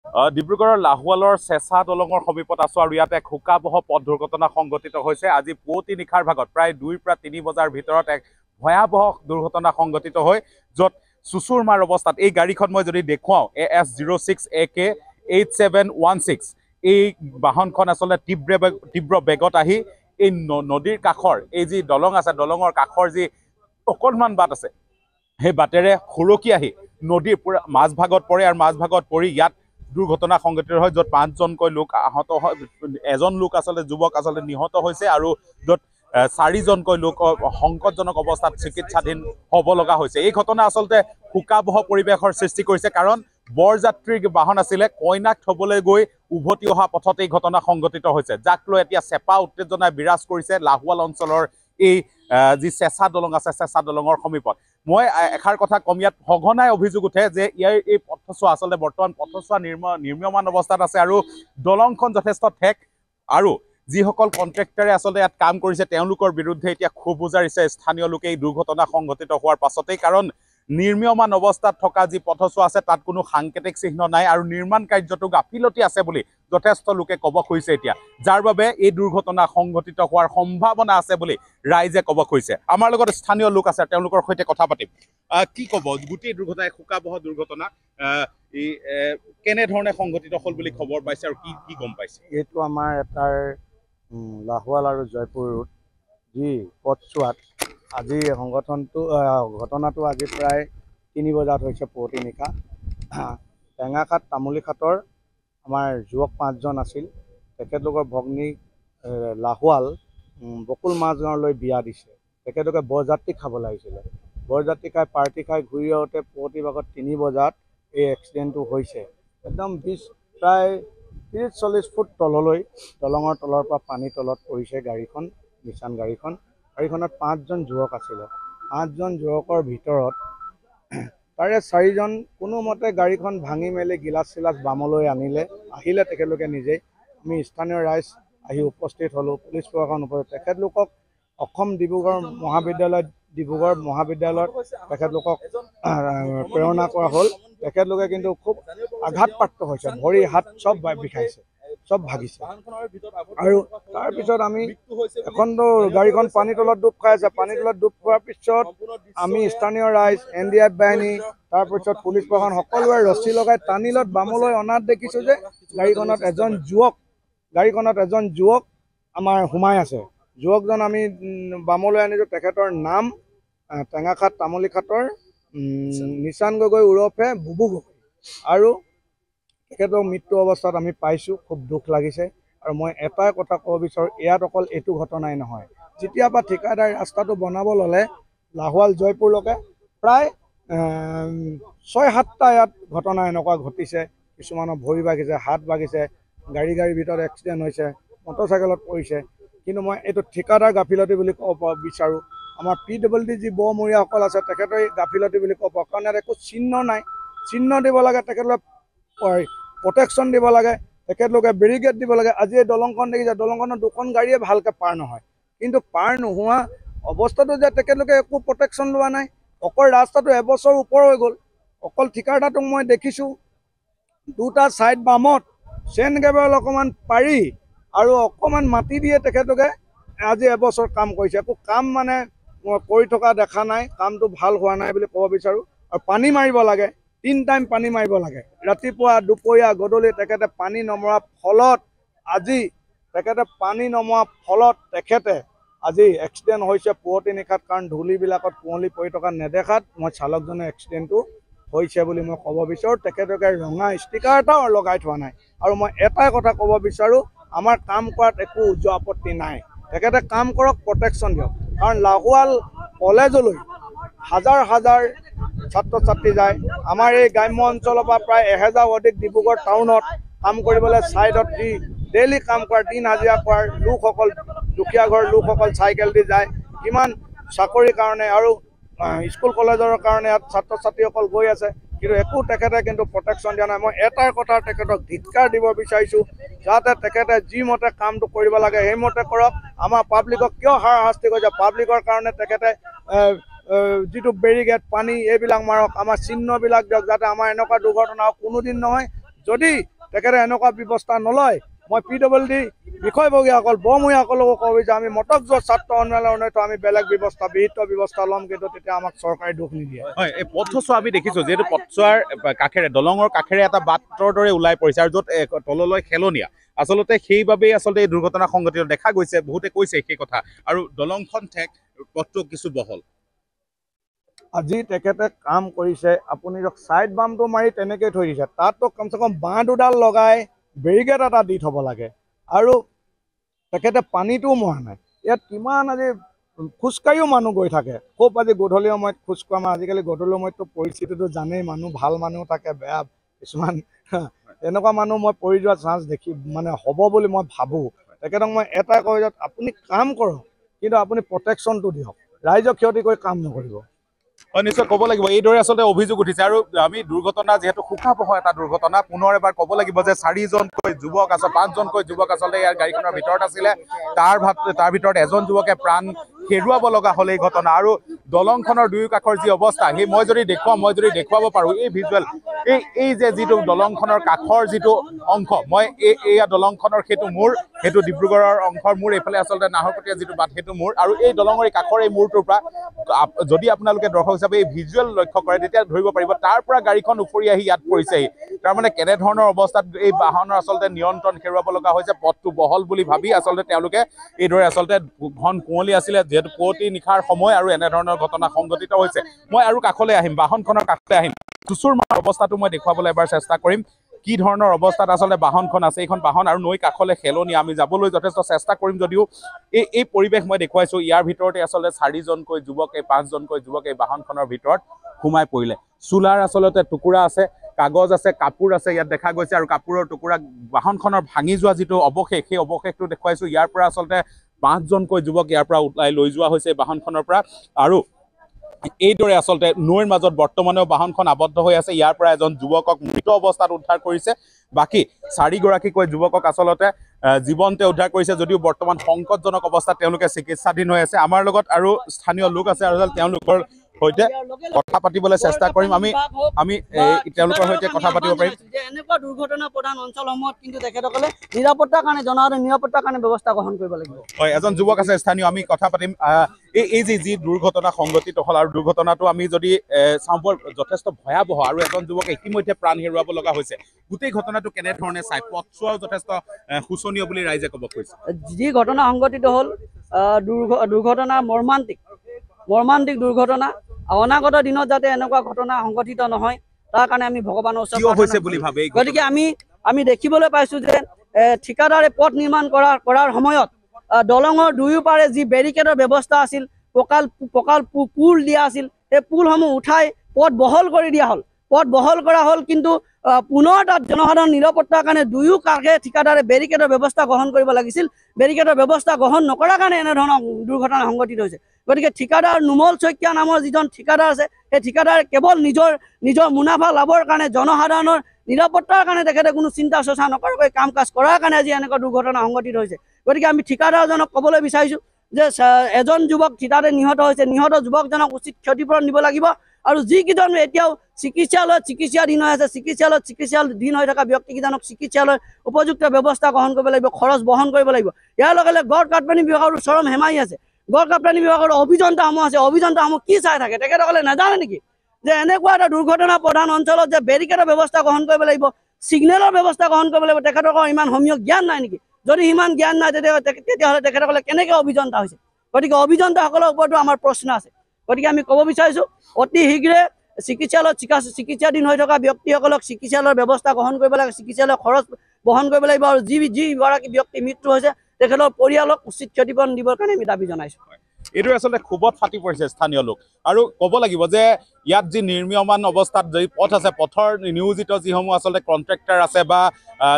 ডিব্ৰুগড়ৰ লাহোৱালৰ চেঁচা দলঙৰ সমীপত আছো আৰু ইয়াত এক শোকাবহ পথ দুৰ্ঘটনা সংঘটিত হৈছে। আজি পুৱতি নিশাৰ ভাগত প্ৰায় 2 পৰা 3 বজাৰ ভিতৰত এক ভয়াবহ দুৰ্ঘটনা সংঘটিত হয়, য'ত চুচুৰমাৰ অৱস্থাত এই গাড়ীখন মই যদি দেখুৱাওঁ AS06AK 8716 এই বাহনখন আচলতে তীব্ৰ বেগত আহি এই নদীৰ কাষৰ এই যি দলং আছে, দলঙৰ কাষৰ যি অকণমান বাট আছে, সেই বাটেৰে সুৰকি আহি নদীৰ পুৰা মাজভাগত পৰে আৰু মাজভাগত পৰি ইয়াত দুৰ্ঘটনা সংঘটিত হয়, য'ত 5জনকৈ লোক আহত হয়। এজন লোক আচলতে যুৱক আচলতে নিহত হৈছে আৰু য'ত 4জনকৈ লোক সংকটজনক অৱস্থাত চিকিৎসাধীন হ'ব লগা হৈছে। এই ঘটনা আচলতে শোকাবহ পৰিৱেশৰ সৃষ্টি কৰিছে, কাৰণ বৰযাত্ৰীৰ বাহন আছিলে, কইনাক থবলৈ গৈ উভতি অহা পথত এই ঘটনা সংঘটিত হৈছে, যাক লৈ এতিয়া চেপা উত্তেজনাই বিৰাজ কৰিছে লাহোৱাল অঞ্চলৰ এই যি চেঁচা দলং আছে, চেঁচা দলঙৰ সমীপত। মই এষাৰ কথা কম, ইয়াত সঘনাই অভিযোগ উঠে যে ইয়াৰ এই পথছোৱা আচলতে বৰ্তমান পথছোৱা নিৰ্মীয়মান অৱস্থাত আছে আৰু দলংখন যথেষ্ট ঠেক, আৰু যিসকল কণ্ট্ৰেক্টৰে আচলতে ইয়াত কাম কৰিছে তেওঁলোকৰ বিৰুদ্ধে এতিয়া ক্ষোভ উজাৰিছে স্থানীয় লোকে এই দুৰ্ঘটনা সংঘটিত হোৱাৰ পাছতেই। কাৰণ নিৰ্মীয়মান অৱস্থাত থকা যি পথছোৱা আছে তাত কোনো সাংকেতিক চিহ্ন নাই আৰু নিৰ্মাণ কাৰ্যটো গাফিলতি আছে বুলি যথেষ্ট লোকে ক'ব খুজিছে এতিয়া, যাৰ বাবে এই দুৰ্ঘটনা সংঘটিত হোৱাৰ সম্ভাৱনা আছে বুলি ৰাইজে ক'ব খুজিছে। আমাৰ লগত স্থানীয় লোক আছে, তেওঁলোকৰ সৈতে কথা পাতিম। কি ক'ব গোটেই দুৰ্ঘটনা, শোকাবহ দুৰ্ঘটনা কেনেধৰণে সংঘটিত হ'ল বুলি খবৰ পাইছে আৰু কি কি গম পাইছে? এইটো আমাৰ এটাৰ লাহোৱাল আৰু জয়পুৰ ৰোড যি পথছোৱাত আজি ঘটনাটো আজি প্ৰায় 3 বজাত হৈছে পুৱতি নিশা। টেঙাখাট তামুলীখাটৰ আমাৰ যুৱক 5জন আছিল। তেখেতলোকৰ ভগ্নী লাহোৱাল বকুল মাজগাঁৱলৈ বিয়া দিছে। তেখেতলোকে বৰযাত্ৰী খাবলৈ আহিছিলে। বৰযাত্ৰী খাই পাৰ্টি খাই ঘূৰি আহোঁতে পুৱতি ভাগত 3 বজাত এই এক্সিডেণ্টটো হৈছে। একদম প্ৰায় 30-40 ফুট তললৈ দলঙৰ তলৰ পৰা পানীৰ তলত পৰিছে গাড়ীখন, নিচান গাড়ীখন। গাড়ীখনত 5জন যুৱক আছিলে। 5জন যুৱকৰ ভিতৰত তাৰে 4জন কোনোমতে গাড়ীখন ভাঙি মেলি গিলাচ চিলাচ বামলৈ আহিলে তেখেতলোকে নিজেই। আমি স্থানীয় ৰাইজ আহি উপস্থিত হ'লোঁ, পুলিচ প্ৰশাসন উপস্থিত। তেখেতলোকক অসম ডিব্ৰুগড় মহাবিদ্যালয়ত তেখেতলোকক প্ৰেৰণা কৰা হ'ল। তেখেতলোকে কিন্তু খুব আঘাতপ্ৰাপ্ত হৈছে, ভৰি হাত চব বিষাইছে, চব ভাগিছে। আৰু তাৰপিছত আমি এখনতো গাড়ীখন পানীৰ তলত ডুব খাই আছে। পানীৰ তলত ডুব খোৱাৰ পিছত আমি স্থানীয় ৰাইজ, NDF বাহিনী, তাৰপিছত পুলিচ প্ৰশাসন সকলোৱে ৰছী লগাই টানিলত বামলৈ অনাত দেখিছোঁ যে গাড়ীখনত এজন যুৱক আমাৰ সোমাই আছে। যুৱকজন আমি বামলৈ আনিছোঁ। তেখেতৰ নাম টেঙাখাট তামুলীখাটৰ নিচান গগৈ ওৰফে বুবু গগৈ, আৰু তেখেতৰ মৃত্যু অৱস্থাত আমি পাইছোঁ। খুব দুখ লাগিছে। আৰু মই এটাই কথা ক'ব বিচাৰোঁ, ইয়াত অকল এইটো ঘটনাই নহয়। যেতিয়াৰ পৰা ঠিকাদাৰ ৰাস্তাটো বনাব ল'লে লাহোৱাল জয়পুৰলৈকে প্ৰায় 6-7টা ইয়াত ঘটনা এনেকুৱা ঘটিছে। কিছুমানৰ ভৰি ভাগিছে, হাত ভাগিছে, গাড়ীৰ ভিতৰত এক্সিডেণ্ট হৈছে, মটৰচাইকেলত পৰিছে। কিন্তু মই এইটো ঠিকাদাৰ গাফিলতি বুলি ক'ব বিচাৰোঁ। আমাৰ PWD যি বৰমূৰীয়াসকল আছে তেখেতৰ গাফিলতি বুলি ক'ব, কাৰণ ইয়াত একো চিহ্ন নাই। চিহ্ন দিব লাগে, তেখেতলোকে প্ৰটেকশ্যন দিব লাগে, তেখেতলোকে বেৰিকেড দিব লাগে। আজি এই দলংখন দেখিছে, দলংখনৰ 2খন গাড়ীয়ে ভালকৈ পাৰ নহয়, কিন্তু পাৰ নোহোৱা অৱস্থাটো যে তেখেতলোকে একো প্ৰটেকশ্যন লোৱা নাই। অকল ৰাস্তাটো এবছৰ ওপৰ হৈ গ'ল। অকল ঠিকাদাৰটোক মই দেখিছোঁ 2টা ছাইড বামত চেইন কেবল অকণমান পাৰি আৰু অকণমান মাটি দিয়ে তেখেতলোকে আজি এবছৰ কাম কৰিছে। একো কাম মানে কৰি থকা দেখা নাই। কামটো ভাল হোৱা নাই বুলি ক'ব বিচাৰোঁ। আৰু পানী মাৰিব লাগে, 3 টাইম পানী মাৰিব লাগে, ৰাতিপুৱা, দুপৰীয়া, গধূলি। তেখেতে পানী নমৰাৰ ফলত তেখেতে আজি এক্সিডেণ্ট হৈছে পুৱতি নিশাত। কাৰণ ধূলিবিলাকত কুঁৱলী পৰি থকা নেদেখাত মই চালকজনৰ এক্সিডেণ্টটো হৈছে বুলি মই ক'ব বিচাৰোঁ। তেখেতলোকে ৰঙা ষ্টিকাৰ এটাও লগাই থোৱা নাই। আৰু মই এটাই কথা ক'ব বিচাৰোঁ, আমাৰ কাম কৰাত একো আপত্তি নাই। তেখেতে কাম কৰক, প্ৰটেকশ্যন দিয়ক। কাৰণ লাহোৱাল কলেজলৈ হাজাৰ ছাত্ৰ ছাত্ৰী যায়। আমাৰ এই গ্ৰাম্য অঞ্চলৰ পৰা প্ৰায় 1000 অধিক ডিব্ৰুগড় টাউনত কাম কৰিবলৈ ছাইডত ডেইলি কাম কৰা, দিন হাজিৰা কৰাৰ লোকসকল, দুখীয়া ঘৰৰ লোকসকল চাইকেল দি যায়। কিমান চাকৰিৰ কাৰণে আৰু স্কুল কলেজৰ কাৰণে ইয়াত ছাত্ৰ ছাত্ৰীসকল গৈ আছে, কিন্তু একো তেখেতে কিন্তু প্ৰটেকশ্যন দিয়া নাই। মই এটাই কথা তেখেতক ধিক্কাৰ দিব বিচাৰিছোঁ, যাতে তেখেতে যি মতে কামটো কৰিব লাগে সেইমতে কৰক। আমাৰ পাব্লিকক কিয় হাৰাশাস্তি কৰিছে? পাব্লিকৰ কাৰণে তেখেতে যিটো বেৰিকেড, পানী এইবিলাক মাৰক, আমাৰ চিহ্নবিলাক দিয়ক, যাতে আমাৰ এনেকুৱা দুৰ্ঘটনা কোনোদিন নহয়। যদি তেখেতে এনেকুৱা ব্যৱস্থা নলয় মই PWD বিষয়ববীয়াসকল বমূৰীয়াসকলকো কওঁ যে আমি মটক যোৱা ছাত্ৰ সন্মিলনতো আমি বেলেগ ব্যৱস্থা বিহিত ব্যৱস্থা ল'ম কিন্তু তেতিয়া আমাক চৰকাৰে দুখ নিদিয়ে হয় এই পথছোৱা আমি দেখিছোঁ যিহেতু পথছোৱাৰ কাষেৰে দলঙৰ কাষেৰে এটা বাটৰ দৰে ওলাই পৰিছে আৰু য'ত তললৈ খেলনীয়া আচলতে সেইবাবেই আচলতে এই দুৰ্ঘটনা সংঘটিত দেখা গৈছে বহুতে কৈছে সেই কথা আৰু দলংখন ঠেক পথটো কিছু বহল আজি তেখেতে কাম কৰিছে আপুনি ছাইড বামটো মাৰি তেনেকৈ থৈ দিছে তাততো কমচে কম বাঁহ দুডাল লগাই বেৰিকেড এটা দি থ'ব লাগে আৰু তেখেতে পানীটোও মৰা নাই ইয়াত কিমান আজি খোজকাঢ়িও মানুহ গৈ থাকে খুব আজি গধূলি সময়ত খোজকঢ়া আজিকালি গধূলি সময়ততো পৰিস্থিতিটো জানেই মানুহ ভাল মানুহ থাকে বেয়া কিছুমান এনেকুৱা মানুহ মই পৰি যোৱা চান্স দেখি মানে হ'ব বুলি মই ভাবোঁ তেখেতক মই এটাই কওঁ যে আপুনি কাম কৰক কিন্তু আপুনি প্ৰটেকশ্যনটো দিয়ক ৰাইজক ক্ষতি কৰি কাম নকৰিব হয় নিশ্চয় ক'ব লাগিব এইদৰে আচলতে অভিযোগ উঠিছে আৰু আমি দুৰ্ঘটনা যিহেতু শোকাবহ এটা দুৰ্ঘটনা পুনৰ এবাৰ ক'ব লাগিব যে 4জনকৈ যুৱক আছে 5জনকৈ যুৱক আচলতে ইয়াৰ গাড়ীখনৰ ভিতৰত আছিলে তাৰ ভিতৰত এজন যুৱকে প্ৰাণ হেৰুৱাব লগা হ'ল এই ঘটনা আৰু দলংখনৰ দুয়ো কাষৰ যি অৱস্থা সেই মই যদি দেখুৱাব পাৰোঁ এই ভিজুৱেল এই যে যিটো দলংখনৰ কাষৰ যিটো অংশ মই এয়া দলংখনৰ সেইটো ডিব্ৰুগড়ৰ অংশৰ মূৰ এইফালে আচলতে নাহৰকটীয়া যিটো বাট সেইটো মূৰ আৰু এই দলঙৰ এই কাষৰ এই মূৰটোৰ পৰা যদি আপোনালোকে দৰ্শক হিচাপে এই ভিজুৱেল লক্ষ্য কৰে তেতিয়া ধৰিব পাৰিব তাৰ পৰা গাড়ীখন উফৰি আহি ইয়াত পৰিছেহি তাৰমানে কেনেধৰণৰ অৱস্থাত এই বাহনৰ আচলতে নিয়ন্ত্ৰণ হেৰুৱাব লগা হৈছে পথটো বহল বুলি ভাবি আচলতে তেওঁলোকে এইদৰে আচলতে ঘন কুঁৱলী আছিলে যিহেতু পুৱতি নিশাৰ সময় আৰু এনেধৰণৰ ঘটনা সংঘটিত হৈছে মই আৰু কাষলৈ আহিম বাহনখনৰ কাষলৈ আহিম চুচুৰ মাৰ অৱস্থাটো মই দেখুৱাবলৈ এবাৰ চেষ্টা কৰিম কি ধৰণৰ অৱস্থাত আচলতে বাহনখন আছে এইখন বাহন আৰু নৈ কাষলৈ খেলনি আমি যাবলৈ যথেষ্ট চেষ্টা কৰিম যদিও এই পৰিৱেশ মই দেখুৱাইছোঁ ইয়াৰ ভিতৰতে আচলতে 4জনকৈ যুৱক 5জনকৈ যুৱক এই বাহনখনৰ ভিতৰত সোমাই পৰিলে চোলাৰ আচলতে টুকুৰা আছে কাগজ আছে কাপোৰ আছে ইয়াত দেখা গৈছে আৰু কাপোৰৰ টুকুৰা বাহনখনৰ ভাঙি যোৱা যিটো অৱশেষ সেই অৱশেষটো দেখুৱাইছোঁ ইয়াৰ পৰা আচলতে 5জনকৈ যুৱক ইয়াৰ পৰা ওলাই লৈ যোৱা হৈছে বাহনখনৰ পৰা আৰু এইদৰে আচলতে নৈৰ মাজত বৰ্তমানেও বাহনখন আবদ্ধ হৈ আছে ইয়াৰ পৰা এজন যুৱকক মৃত অৱস্থাত উদ্ধাৰ কৰিছে বাকী 4গৰাকীকৈ যুৱকক আচলতে জীৱনতে উদ্ধাৰ কৰিছে যদিও বৰ্তমান সংকটজনক অৱস্থাত তেওঁলোকে চিকিৎসাধীন হৈ আছে আমাৰ লগত আৰু স্থানীয় লোক আছে আৰু তেওঁলোকৰ সৈতে কথা পাতিবলৈ চেষ্টা কৰিম আমি তেওঁলোকৰ সৈতে কথা পাতিব পাৰিম যে এনেকুৱা দুৰ্ঘটনা প্ৰধান অঞ্চলসমূহত কিন্তু তেখেতসকলে নিৰাপত্তাৰ কাৰণে জনসাধাৰণৰ নিৰাপত্তাৰ কাৰণে ব্যৱস্থা গ্ৰহণ কৰিব লাগিব হয় এজন যুৱক আছে স্থানীয় আমি কথা পাতিম এই যি দুৰ্ঘটনা সংঘটিত হ'ল আৰু দুৰ্ঘটনাটো আমি যদি চাওঁ যথেষ্ট ভয়াৱহ আৰু এজন যুৱকে ইতিমধ্যে প্ৰাণ হেৰুৱাব লগা হৈছে গোটেই ঘটনাটো কেনেধৰণে চাই পথছোৱাও যথেষ্ট শোচনীয় বুলি ৰাইজে ক'ব কৈছে যি ঘটনা সংঘটিত হ'ল দুৰ্ঘটনা মৰ্মান্তিক দুৰ্ঘটনা অনাগত দিনত যাতে এনেকুৱা ঘটনা সংঘটিত নহয় তাৰ কাৰণে আমি ভগৱানৰ ওচৰত হৈছে বুলি ভাবে গতিকে আমি দেখিবলৈ পাইছোঁ যে ঠিকাদাৰে পথ নিৰ্মাণ কৰাৰ সময়ত দলঙৰ দুয়োপাৰে যি বেৰিকেডৰ ব্যৱস্থা আছিল পকাল পুল দিয়া আছিল সেই পুলসমূহ উঠাই পথ বহল কৰি দিয়া হ'ল কৰা হ'ল কিন্তু পুনৰ তাত জনসাধাৰণ নিৰাপত্তাৰ কাৰণে দুয়ো কাষে ঠিকাদাৰে বেৰিকেডৰ ব্যৱস্থা গ্ৰহণ কৰিব লাগিছিল বেৰিকেডৰ ব্যৱস্থা গ্ৰহণ নকৰাৰ কাৰণে এনেধৰণৰ দুৰ্ঘটনা সংঘটিত হৈছে গতিকে ঠিকাদাৰ নুমল শইকীয়া নামৰ যিজন ঠিকাদাৰ আছে সেই ঠিকাদাৰে কেৱল নিজৰ মুনাফা লাভৰ কাৰণে জনসাধাৰণৰ নিৰাপত্তাৰ কাৰণে তেখেতে কোনো চিন্তা চৰ্চা নকৰাকৈ কাম কাজ কৰাৰ কাৰণে আজি এনেকুৱা দুৰ্ঘটনা সংঘটিত হৈছে গতিকে আমি ঠিকাদাৰজনক ক'বলৈ বিচাৰিছোঁ যে এজন যুৱক থিতাতে নিহত হৈছে নিহত যুৱকজনক উচিত ক্ষতিপূৰণ দিব লাগিব আৰু যিকেইজন এতিয়াও চিকিৎসাধীন হৈ আছে চিকিৎসাধীন হৈ থকা ব্যক্তিকেইজনক চিকিৎসালয়ৰ উপযুক্ত ব্যৱস্থা গ্ৰহণ কৰিব লাগিব খৰচ বহন কৰিব লাগিব ইয়াৰ লগে লগে গড় কাটপানী বিভাগৰ চৰম হেমাহি আছে গড় কাটপানী বিভাগৰ অভিযন্তাসমূহ আছে অভিযন্তাসমূহ কি চাই থাকে তেখেতসকলে নাজানে নেকি যে এনেকুৱা এটা দুৰ্ঘটনা প্ৰধান অঞ্চলত যে বেৰিকেডৰ ব্যৱস্থা গ্ৰহণ কৰিব লাগিব ছিগনেলৰ ব্যৱস্থা গ্ৰহণ কৰিব লাগিব তেখেতসকলৰ ইমান সম্যক জ্ঞান নাই নেকি যদি ইমান জ্ঞান নাই তেতিয়াহ'লে তেখেতসকলে কেনেকৈ অভিযন্তা হৈছে গতিকে অভিযন্তাসকলৰ ওপৰতো আমাৰ প্ৰশ্ন আছে গতিকে আমি ক'ব বিচাৰিছোঁ অতি শীঘ্ৰে চিকিৎসাধীন হৈ থকা ব্যক্তিসকলক চিকিৎসালয়ৰ ব্যৱস্থা গ্ৰহণ কৰিব লাগে চিকিৎসালয়ৰ খৰচ বহন কৰিব লাগিব আৰু যিগৰাকী ব্যক্তি মৃত্যু হৈছে তেখেতৰ পৰিয়ালক উচিত ক্ষতিপূৰণ দিবৰ কাৰণে আমি দাবী জনাইছোঁ এইটো আচলতে খুবত ফাটি পৰিছে স্থানীয় লোক আৰু ক'ব লাগিব যে ইয়াত যি নিৰ্মীয়মান অৱস্থাত যি পথ আছে পথৰ নিয়োজিত যিসমূহ আচলতে কণ্ট্ৰেক্টৰ আছে বা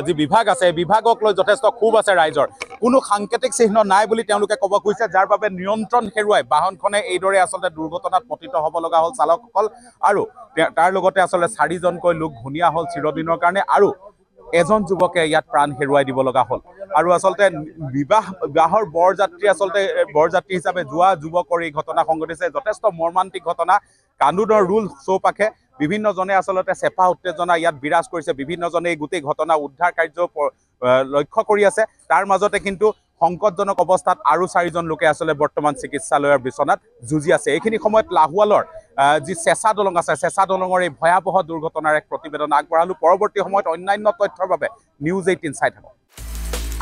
যি বিভাগ আছে বিভাগক লৈ যথেষ্ট ক্ষোভ আছে ৰাইজৰ কোনো সাংকেতিক চিহ্ন নাই বুলি তেওঁলোকে ক'ব খুজিছে যাৰ বাবে নিয়ন্ত্ৰণ হেৰুৱাই বাহনখনে এইদৰে আচলতে দুৰ্ঘটনাত পতিত হ'ব লগা হ'ল চালকসকল আৰু তাৰ লগতে আচলতে 4জনকৈ লোক ঘূণীয়া হ'ল চিৰদিনৰ কাৰণে আৰু এজন যুৱকে ইয়াত প্ৰাণ হেৰুৱাই দিব লগা হ'ল আৰু আচলতে বিবাহৰ বৰযাত্ৰী হিচাপে যোৱা যুৱকৰ এই ঘটনা সংঘটিছে যথেষ্ট মৰ্মান্তিক ঘটনা কান্দোনৰ ৰোল চৌপাশে বিভিন্নজনে আচলতে চেপা উত্তেজনা ইয়াত বিৰাজ কৰিছে বিভিন্নজনে এই গোটেই ঘটনা উদ্ধাৰ কাৰ্য লক্ষ্য কৰি আছে তাৰ মাজতে কিন্তু সংকটজনক অৱস্থাত আৰু 4জন লোকে আচলতে বৰ্তমান চিকিৎসালয়ৰ বিচনাত যুঁজি আছে এইখিনি সময়ত লাহোৱালৰ যি চেঁচা দলং আছে চেঁচা দলঙৰ এই ভয়াৱহ দুৰ্ঘটনাৰ এক প্ৰতিবেদন আগবঢ়ালো পৰৱৰ্তী সময়ত অন্যান্য তথ্যৰ বাবে নিউজ 18 চাই থাকক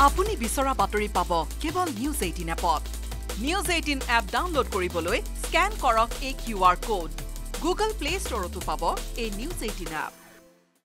আপুনি বিচৰা বাতৰি পাব কেৱল নিউজ 18 এপত নিউজ 18 এপ ডাউনলোড কৰিবলৈ স্ক্যান কৰক এই QR কোড গুগল প্লে ষ্টৰতো পাব এই নিউজ 18 এপ